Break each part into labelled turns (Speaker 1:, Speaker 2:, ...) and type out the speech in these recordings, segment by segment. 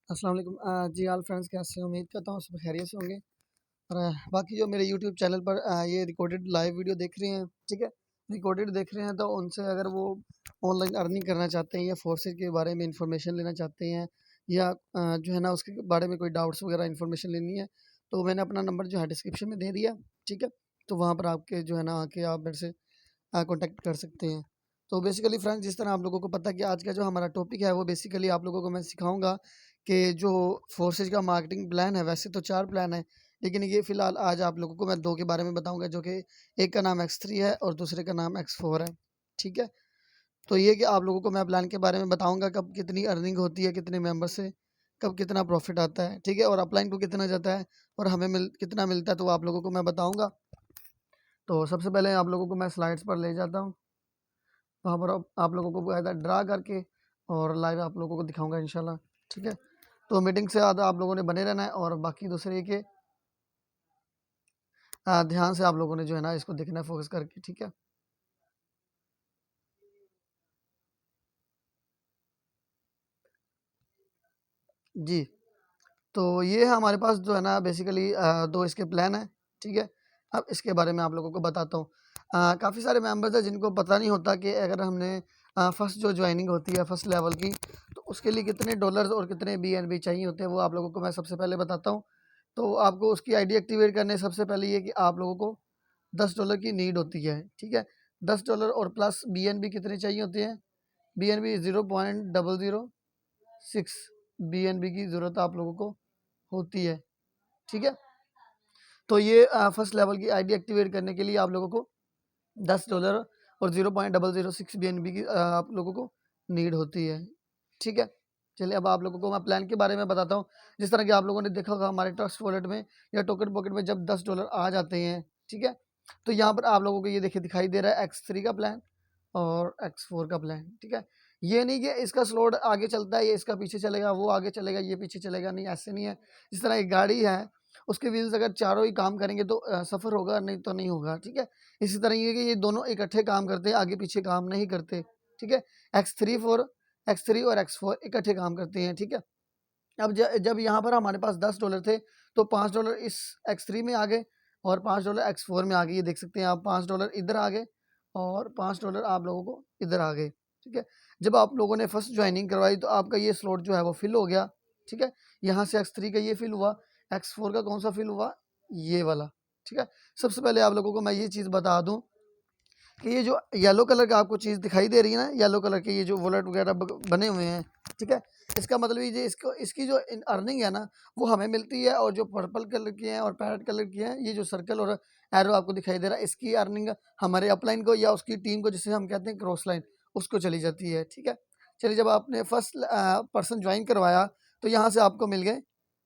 Speaker 1: अस्सलाम वालेकुम। जी all friends, कैसे हैं? उम्मीद करता हूँ सब खैरियत से होंगे। और बाकी जो मेरे यूट्यूब चैनल पर ये रिकॉर्डेड लाइव वीडियो देख रहे हैं, ठीक है, रिकॉर्डेड देख रहे हैं, तो उनसे अगर वो ऑनलाइन अर्निंग करना चाहते हैं या फोर्सेज के बारे में इंफॉर्मेशन लेना चाहते हैं या जो है ना उसके बारे में कोई डाउट्स वगैरह इंफॉर्मेशन लेनी है, तो मैंने अपना नंबर जो है डिस्क्रिप्शन में दे दिया, ठीक है। तो वहाँ पर आपके जो है ना आके आप मेरे से कॉन्टैक्ट कर सकते हैं। तो बेसिकली फ्रेंड्स, जिस तरह आप लोगों को पता है कि आज का जो हमारा टॉपिक है वो बेसिकली आप लोगों को मैं सिखाऊँगा कि जो फोर्सेज का मार्केटिंग प्लान है, वैसे तो 4 प्लान है, लेकिन ये फ़िलहाल आज आप लोगों को मैं 2 के बारे में बताऊँगा, जो कि एक का नाम X3 है और दूसरे का नाम X4 है, ठीक है? तो ये कि आप लोगों को मैं प्लान के बारे में बताऊँगा, कब कितनी अर्निंग होती है, कितने मेंबर से, कब कितना प्रॉफ़िट आता है, ठीक है? और अपलाइन को कितना जाता है और हमें कितना मिलता है, तो वो आप लोगों को मैं बताऊँगा। तो सबसे पहले आप लोगों को मैं स्लाइड्स पर ले जाता हूँ। वहाँ पर आप लोगों को बकायदा ड्रा करके और लाइव आप लोगों को दिखाऊँगा इंशाल्लाह, ठीक है? तो मीटिंग से ज़्यादा आप लोगों ने बने रहना है और बाकी दूसरे ये कि ध्यान से आप लोगों ने जो है ना इसको देखना है फ़ोकस करके, ठीक है? जी, तो ये है हमारे पास जो है ना बेसिकली 2 इसके प्लान हैं, ठीक है? अब इसके बारे में आप लोगों को बताता हूँ। काफ़ी सारे मेंबर्स हैं जिनको पता नहीं होता कि अगर हमने फर्स्ट जो जॉइनिंग होती है फर्स्ट लेवल की, तो उसके लिए कितने डॉलर्स और कितने बीएनबी चाहिए होते हैं, वो आप लोगों को मैं सबसे पहले बताता हूँ। तो आपको उसकी आईडी एक्टिवेट करने से सबसे पहले ये कि आप लोगों को $10 की नीड होती है, ठीक है? $10 और प्लस बीएनबी कितने चाहिए होते हैं? बीएनबी 0.006 बीएनबी की ज़रूरत आप लोगों को होती है, ठीक है? तो ये फर्स्ट लेवल की आईडी एक्टिवेट करने के लिए आप लोगों को $10 और 0.006 बीएनबी की आप लोगों को नीड होती है, ठीक है? चलिए अब आप लोगों को मैं प्लान के बारे में बताता हूँ। जिस तरह कि आप लोगों ने देखा होगा हमारे ट्रस्ट वॉलेट में या टोकन पॉकेट में जब $10 आ जाते हैं, ठीक है? तो यहाँ पर आप लोगों को ये देखिए दिखाई दे रहा है X3 का प्लान और X4 का प्लान, ठीक है? ये नहीं कि इसका स्लॉट आगे चलता है, ये इसका पीछे चलेगा, वो आगे चलेगा, ये पीछे चलेगा, नहीं ऐसे नहीं है। जिस तरह एक गाड़ी है, उसके व्हील्स अगर चारों ही काम करेंगे तो सफ़र होगा, नहीं तो नहीं होगा, ठीक है? इसी तरह ये कि ये दोनों इकट्ठे काम करते हैं, आगे-पीछे काम नहीं करते, ठीक है? एक्स थ्री और X4 इकट्ठे काम करते हैं, ठीक है? अब जब यहाँ पर हमारे पास $10 थे, तो $5 इस X3 में आ गए और $5 X4 में आ गए। ये देख सकते हैं आप, $5 इधर आ गए और $5 आप लोगों को इधर आ गए, ठीक है? जब आप लोगों ने फर्स्ट जॉइनिंग करवाई तो आपका ये स्लॉट जो है वो फिल हो गया, ठीक है? यहाँ से X3 का ये फिल हुआ, X4 का कौन-सा फिल हुआ? ये वाला, ठीक है? सबसे पहले आप लोगों को मैं ये चीज़ बता दूँ कि ये जो येलो कलर का आपको चीज़ दिखाई दे रही है ना, येलो कलर के ये जो वॉलेट वगैरह बने हुए हैं, ठीक है? इसका मतलब ये इसको इसकी जो अर्निंग है ना, वो हमें मिलती है, और जो पर्पल कलर की है और पैरेट कलर की है, ये जो सर्कल और एरो आपको दिखाई दे रहा है, इसकी अर्निंग हमारे अपलाइन को या उसकी टीम को, जिसे हम कहते हैं क्रॉस लाइन, उसको चली जाती है, ठीक है? चलिए, जब आपने फर्स्ट पर्सन ज्वाइन करवाया तो यहाँ से आपको मिल गए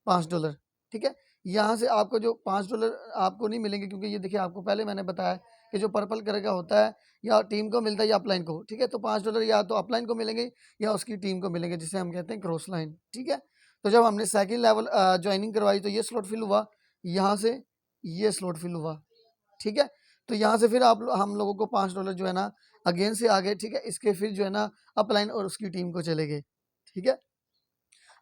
Speaker 1: $5, ठीक है? यहाँ से आपको जो $5 आपको नहीं मिलेंगे, क्योंकि ये देखिए आपको पहले मैंने बताया कि जो पर्पल कलर का होता है या टीम को मिलता है या अपलाइन को, ठीक है? तो $5 या तो अपलाइन को मिलेंगे या उसकी टीम को मिलेंगे, जिसे हम कहते हैं क्रॉस लाइन, ठीक है? तो जब हमने सेकंड लेवल जॉइनिंग करवाई तो ये स्लॉट फिल हुआ, यहाँ से ये स्लॉट फिल हुआ, ठीक है? तो यहाँ से फिर हम लोगों को $5 जो है ना अगेन से आ गए, ठीक है? इसके फिर जो है ना अपलाइन और उसकी टीम को चले गए, ठीक है?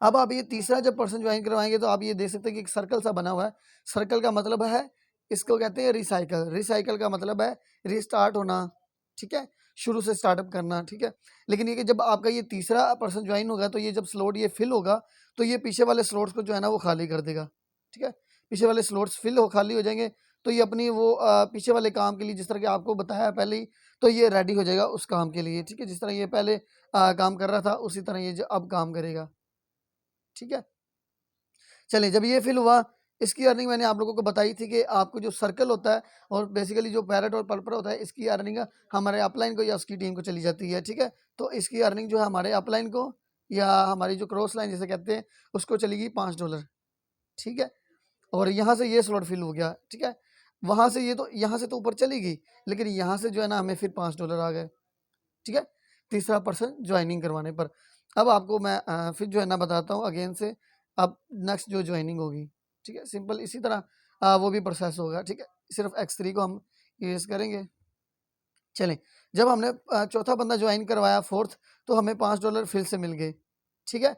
Speaker 1: अब आप ये तीसरा जब पर्सन ज्वाइन करवाएँगे तो आप ये देख सकते हैं कि एक सर्कल सा बना हुआ है। सर्कल का मतलब है, इसको कहते हैं रिसाइकल। रिसाइकल का मतलब है रीस्टार्ट होना, ठीक है? शुरू से स्टार्टअप करना, ठीक है? लेकिन ये कि जब आपका ये तीसरा पर्सन ज्वाइन होगा तो ये जब स्लॉट ये फिल होगा, तो ये पीछे वाले स्लॉट्स को जो है ना वो खाली कर देगा, ठीक है? पीछे वाले स्लॉट्स खाली हो जाएँगे, तो ये अपनी वो पीछे वाले काम के लिए, जिस तरह कि आपको बताया पहले ही, तो ये रेडी हो जाएगा उस काम के लिए, ठीक है? जिस तरह ये पहले काम कर रहा था, उसी तरह ये अब काम करेगा, ठीक है? चलिए, जब ये फ़िल हुआ, इसकी अर्निंग मैंने आप लोगों को बताई थी कि आपको जो सर्कल होता है और बेसिकली जो पैरेट और पर्पल होता है, इसकी अर्निंग हमारे अपलाइन को या उसकी टीम को चली जाती है, ठीक है? तो इसकी अर्निंग जो है हमारे अपलाइन को या हमारी जो क्रॉस लाइन जिसे कहते हैं, उसको चलेगी $5, ठीक है? और यहाँ से ये स्लॉट फ़िल हो गया, ठीक है? वहाँ से ये तो यहाँ से तो ऊपर चली गई, लेकिन यहाँ से जो है ना हमें फिर $5 आ गए, ठीक है? तीसरा पर्सन जॉइनिंग करवाने पर। अब आपको मैं फिर जो है ना बताता हूँ अगेन से, अब नेक्स्ट जो जॉइनिंग होगी, ठीक है? सिंपल इसी तरह वो भी प्रोसेस होगा, ठीक है? सिर्फ X3 को हम यूज़ करेंगे। चलें, जब हमने चौथा बंदा जॉइन करवाया, फोर्थ, तो हमें $5 फिर से मिल गए, ठीक है?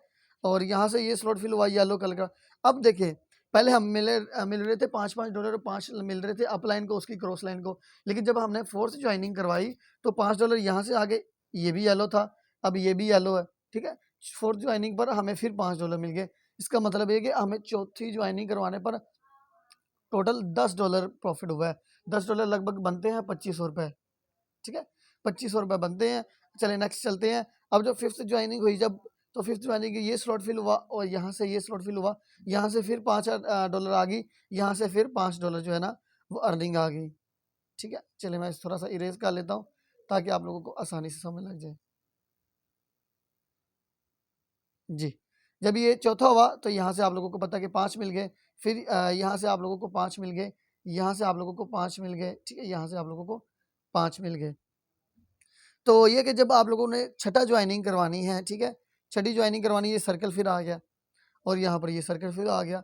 Speaker 1: और यहाँ से ये स्लॉट फिल हुआ येलो कलर का। अब देखिए पहले हम मिल रहे थे $5 और 5 मिल रहे थे अपलाइन को, उसकी क्रॉस लाइन को, लेकिन जब हमने फोर्थ ज्वाइनिंग करवाई तो $5 यहाँ से आगे, ये भी येलो था, अब ये भी येलो है, ठीक है। फोर्थ ज्वाइनिंग पर हमें फिर $5 मिल गए। इसका मतलब ये कि हमें चौथी ज्वाइनिंग करवाने पर टोटल $10 प्रॉफिट हुआ है। $10 लगभग बनते हैं 2500 रुपये, ठीक है, 2500 रुपये बनते हैं। चलिए नेक्स्ट चलते हैं। अब जो फिफ्थ ज्वाइनिंग हुई जब, तो फिफ्थ ज्वाइनिंग ये स्लॉट फिल हुआ और यहाँ से ये स्लॉट फिल हुआ, यहाँ से फिर $5 आ गई, यहाँ से फिर $5 जो है ना वो अर्निंग आ गई, ठीक है। चलिए मैं थोड़ा सा इरेज कर लेता हूँ ताकि आप लोगों को आसानी से समझ लग जाए। जी, जब ये चौथा हुआ तो यहाँ से आप लोगों को पता है कि 5 मिल गए, फिर यहाँ से आप लोगों को 5 मिल गए, यहाँ से आप लोगों को 5 मिल गए, ठीक है, यहाँ से आप लोगों को 5 मिल गए। तो ये कि जब आप लोगों ने छठा ज्वाइनिंग करवानी है, ठीक है, छठी ज्वाइनिंग करवानी, ये सर्कल फिर आ गया और यहाँ पर ये सर्कल फिर आ गया।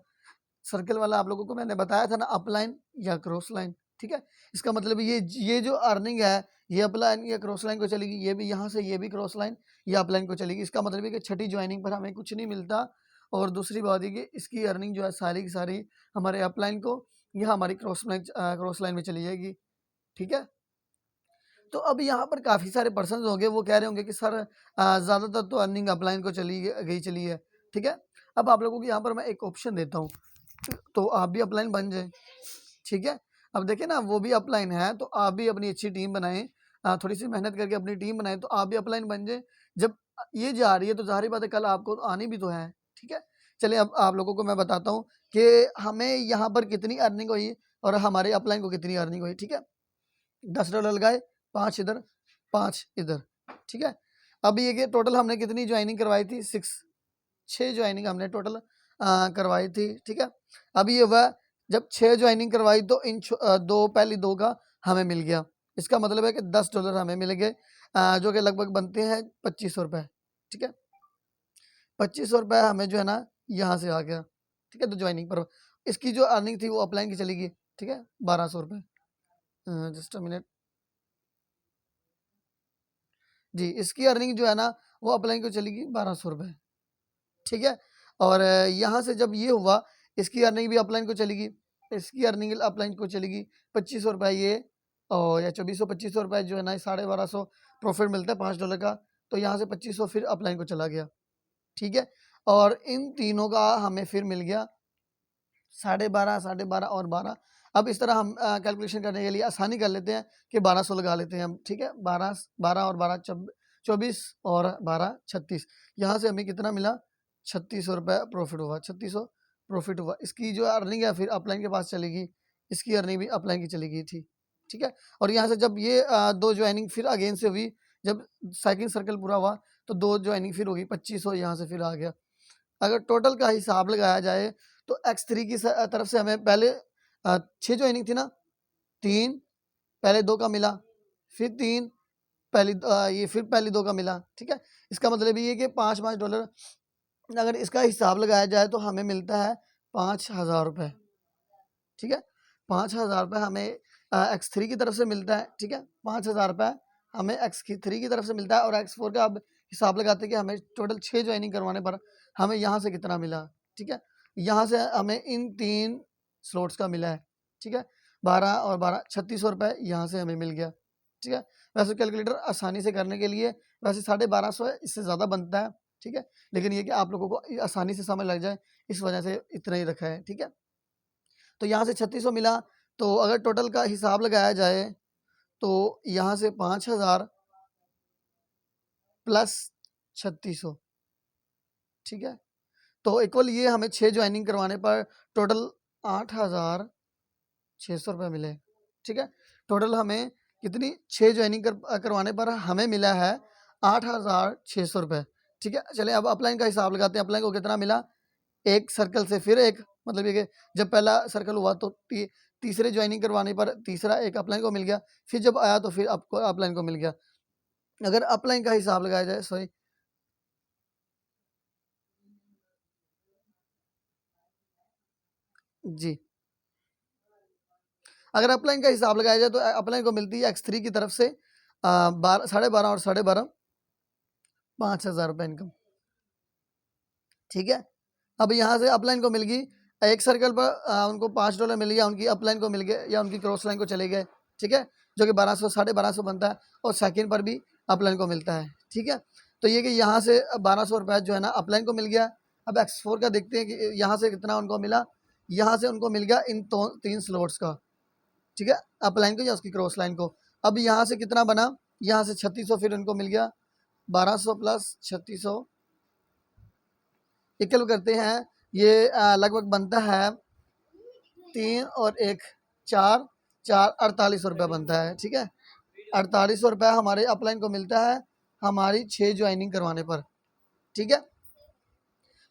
Speaker 1: सर्कल वाला आप लोगों को मैंने बताया था ना, अपलाइन या क्रॉस लाइन, ठीक है। इसका मतलब ये जो अर्निंग है ये अपलाइन या क्रॉस लाइन को चलेगी, ये भी यहाँ से ये भी क्रॉस लाइन या अपलाइन को चलेगी। इसका मतलब है कि छठी ज्वाइनिंग पर हमें कुछ नहीं मिलता। और दूसरी बात ये कि इसकी अर्निंग जो है सारी की सारी हमारे अपलाइन को या हमारी क्रॉस लाइन में चली जाएगी, ठीक है। तो अब यहाँ पर काफ़ी सारे पर्सन्स होंगे, वो कह रहे होंगे कि सर ज़्यादातर तो अर्निंग अपलाइन को चली है, ठीक है। अब आप लोगों को यहाँ पर मैं एक ऑप्शन देता हूँ, तो आप भी अपलाइन बन जाए, ठीक है। अब देखिए ना वो भी अपलाइन है, तो आप भी अपनी अच्छी टीम बनाएं, थोड़ी सी मेहनत करके अपनी टीम बनाएं, तो आप भी अपलाइन बन जाए। जब ये जा रही है तो ज़ाहिर बात है कल आपको आनी भी तो है, ठीक है। चलिए अब आप लोगों को मैं बताता हूँ कि हमें यहाँ पर कितनी अर्निंग हुई और हमारे अपलाइन को कितनी अर्निंग हुई, ठीक है। $10 लगाए, 5 इधर 5 इधर, ठीक है। अब ये कि टोटल हमने कितनी ज्वाइनिंग करवाई थी, 6 ज्वाइनिंग हमने टोटल करवाई थी, ठीक है। अब ये हुआ जब 6 ज्वाइनिंग करवाई तो पहली दो का हमें मिल गया। इसका मतलब है कि $10 हमें मिल गए, जो कि लगभग बनते हैं 2500 रुपये, ठीक है। 2500 रुपये हमें जो है ना यहाँ से आ गया, ठीक है। तो ज्वाइनिंग पर इसकी जो अर्निंग थी वो अपलाइन की चली गई, ठीक है, 1200 रुपये। जस्ट अ मिनट जी, इसकी अर्निंग जो है ना वो अपलाइन को चली गई 1200 रुपये, ठीक है। और यहाँ से जब ये हुआ इसकी अर्निंग भी अपलाइन को चली गई, इसकी अर्निंग अपलाइन को चली गई 2500 रुपये ये, और या 2400 रुपये जो है ना 1250 प्रॉफिट मिलता है $5 का, तो यहाँ से 2500 फिर अपलाइन को चला गया, ठीक है। और इन तीनों का हमें फिर मिल गया 12.5 और 12। अब इस तरह हम कैलकुलेशन करने के लिए आसानी कर लेते हैं कि 1200 लगा लेते हैं हम, ठीक है। 12 और 12 24 और 12 36, यहाँ से हमें कितना मिला, 3600 रुपये प्रॉफिट हुआ, 3600 प्रॉफिट हुआ। इसकी जो अर्निंग है फिर अपलाइन के पास चलेगी, इसकी अर्निंग भी अपलाइन की चली गई थी, ठीक है। और यहाँ से जब ये दो ज्वाइनिंग फिर अगेन से हुई, जब सेकंड सर्कल पूरा हुआ तो दो ज्वाइनिंग फिर होगी, 2500 यहाँ से फिर आ गया। अगर टोटल का हिसाब लगाया जाए तो X3 की तरफ से हमें पहले 6 ज्वाइनिंग थी ना, 3 पहले 2 का मिला, फिर 3 ये फिर पहली 2 का मिला, ठीक है। इसका मतलब ये कि $5 अगर इसका हिसाब लगाया जाए तो हमें मिलता है 5000 रुपये, ठीक है। 5000 रुपये हमें X3 की तरफ से मिलता है, ठीक है। 5000 रुपये हमें X3 की तरफ से मिलता है और X4 का अब हिसाब लगाते हैं कि हमें टोटल 6 ज्वाइनिंग करवाने पर हमें यहाँ से कितना मिला, ठीक है। यहाँ से हमें इन 3 स्लॉट्स का मिला है, ठीक है। 12 और 12 3600 रुपये यहाँ से हमें मिल गया, ठीक है। वैसे कैलकुलेटर आसानी से करने के लिए वैसे 1250 है, इससे ज़्यादा बनता है, ठीक है। लेकिन ये कि आप लोगों को आसानी से समझ लग जाए इस वजह से इतना ही रखा है, ठीक है। तो यहाँ से 3600 मिला, तो अगर टोटल का हिसाब लगाया जाए तो यहाँ से 5000 प्लस 3600, ठीक है। तो इक्वल ये हमें 6 ज्वाइनिंग करवाने पर टोटल 8600 रुपये मिले, ठीक है। टोटल हमें कितनी 6 ज्वाइनिंग करवाने पर हमें मिला है 8600 रुपये, ठीक है। चलिए अब अपलाइन का हिसाब लगाते हैं। अपलाइन को कितना मिला, एक सर्कल से फिर एक, मतलब ये कि जब पहला सर्कल हुआ तो तीसरे ज्वाइनिंग करवाने पर तीसरा एक अपलाइन को मिल गया, फिर जब आया तो फिर आपको अपलाइन को मिल गया। अगर अपलाइन का हिसाब लगाया जाए, सॉरी, जी, अगर अपलाइन का हिसाब लगाया जाए तो अपलाइन को मिलती है X3 की तरफ से 12 12.5 और 12.5 5000 रुपये इनकम, ठीक है। अब यहाँ से अपलाइन को मिल गई, एक सर्कल पर उनको $5 मिल गया, उनकी अपलाइन को मिल गया या उनकी क्रॉस लाइन को चले गए, ठीक है, जो कि 1200 1250 बनता है, और सेकंड पर भी अपलाइन को मिलता है, ठीक है। तो ये कि यहाँ से 1200 रुपये जो है ना अपलाइन को मिल गया। अब X4 का देखते हैं कि यहाँ से कितना उनको मिला। यहाँ से उनको मिल गया इन 3 स्लॉट्स का, ठीक है, अपलाइन को या उसकी क्रॉस लाइन को। अब यहाँ से कितना बना, यहाँ से 3600 फिर उनको मिल गया, 1200 प्लस 3600 इक्वल करते हैं, ये लगभग बनता है 3 और 1 4 4 4800 रुपये बनता है, ठीक है। 4800 रुपये हमारे अपलाइन को मिलता है हमारी 6 ज्वाइनिंग करवाने पर, ठीक है।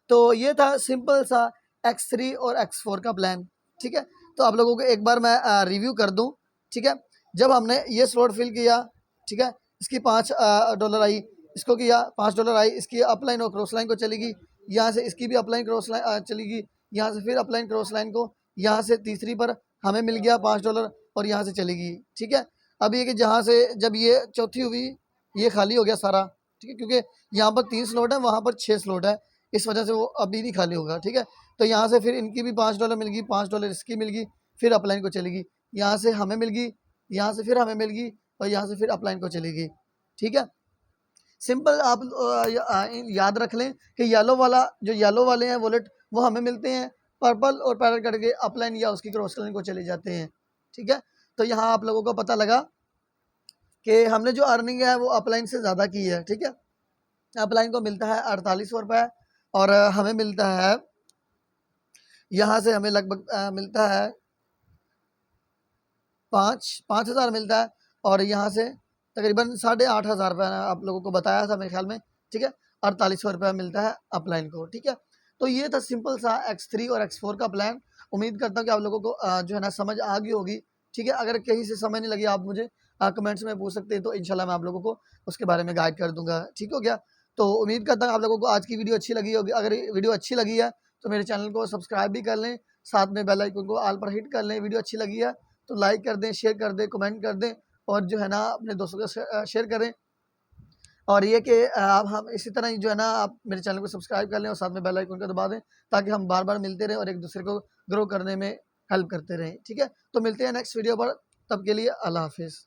Speaker 1: तो ये था सिंपल सा X3 और X4 का प्लान, ठीक है। तो आप लोगों को एक बार मैं रिव्यू कर दूं, ठीक है। जब हमने ये स्लॉट फिल किया, ठीक है, इसकी $5 आई, इसको किया $5 आई, इसकी अपलाइन और क्रॉस लाइन को चलेगी, यहाँ से इसकी भी अपलाइन क्रॉस लाइन चलेगी, यहाँ से फिर अपलाइन क्रॉस लाइन को, यहाँ से तीसरी पर हमें मिल गया $5 और यहाँ से चलेगी, ठीक है। अब ये कि जहाँ से जब ये चौथी हुई, ये खाली हो गया सारा, ठीक है, क्योंकि यहाँ पर 3 स्लॉट है, वहाँ पर 6 स्लॉट है, इस वजह से वो अभी नहीं खाली होगा, ठीक है। तो यहाँ से फिर इनकी भी $5 मिल गई, $5 इसकी मिल गई, फिर अपलाइन को चलेगी, यहाँ से हमें मिल गई, यहाँ से फिर हमें मिल गई, और यहाँ से फिर अपलाइन को चलेगी, ठीक है। सिंपल आप याद रख लें कि येलो वाला, जो येलो वाले हैं वॉलेट, वो हमें मिलते हैं, पर्पल और पैरेट करके अपलाइन या उसकी क्रॉस लाइन को चले जाते हैं, ठीक है। तो यहाँ आप लोगों को पता लगा कि हमने जो अर्निंग है वो अपलाइन से ज़्यादा की है, ठीक है। अपलाइन को मिलता है 4800 रुपये, और हमें मिलता है, यहाँ से हमें लगभग मिलता है 5,000 मिलता है, और यहाँ से तकरीबन 8,500 रुपये आप लोगों को बताया था मेरे ख्याल में, ठीक है। 4800 रुपये मिलता है अपलाइन को, ठीक है। तो ये था सिंपल सा X3 और X4 का प्लान। उम्मीद करता हूँ कि आप लोगों को जो है ना समझ आ गई होगी, ठीक है। अगर कहीं से समझ नहीं लगी, आप मुझे कमेंट्स में पूछ सकते हैं, तो इंशाल्लाह मैं आप लोगों को उसके बारे में गाइड कर दूंगा, ठीक हो गया। तो उम्मीद करता हूँ आप लोगों को आज की वीडियो अच्छी लगी होगी। अगर वीडियो अच्छी लगी है तो मेरे चैनल को सब्सक्राइब भी कर लें, साथ में बेल आइकन को ऑल पर हिट कर लें। वीडियो अच्छी लगी है तो लाइक कर दें, शेयर कर दें, कमेंट कर दें, और जो है ना अपने दोस्तों के शेयर करें। और ये कि आप हम इसी तरह ही जो है ना आप मेरे चैनल को सब्सक्राइब कर लें और साथ में बेल आइकन को दबा दें, ताकि हम बार बार मिलते रहें और एक दूसरे को ग्रो करने में हेल्प करते रहें, ठीक है। तो मिलते हैं नेक्स्ट वीडियो पर, तब के लिए अल्लाह हाफिज़।